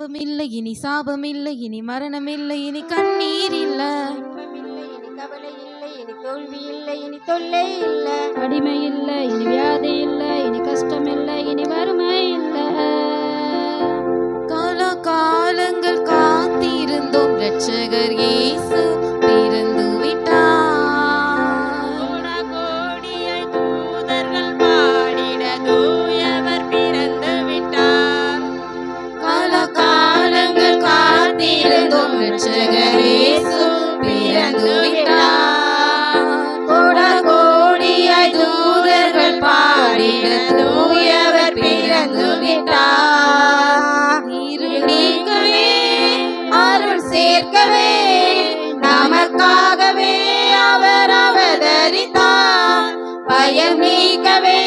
பாவமில்லை, இனி சாபமில்லை, இனி மரணமில்லை, இனி கண்ணீர் இல்ல, இனி கவலை இல்லை, இனி தோல்வி இல்லை, இனி தொல்லை இல்லை, அடிமை இல்லை, இனி வியாதி இல்லை, இனி கஷ்டம் இல்லை, இனி வறுமை இல்லை. கால காலங்கள் காத்திருந்தோம், இரட்சகர் இயேசு பிறந்து விட்டார். கோடியை தூதர்கள் பாடிட தூயவர் பிறந்து விட்டார். கால காலங்கள் காத்திருந்தோம், இரட்சகர் இயேசு பிறந்து விட்டார். கோடியாய் தூதர்கள் பாடிட தூயவர் பிறந்து விட்டார். இருள் நீக்கவே அருள் சேர்க்கவே நமக்காகவே அவர் அவதரித்தார். பயம் நீக்கவே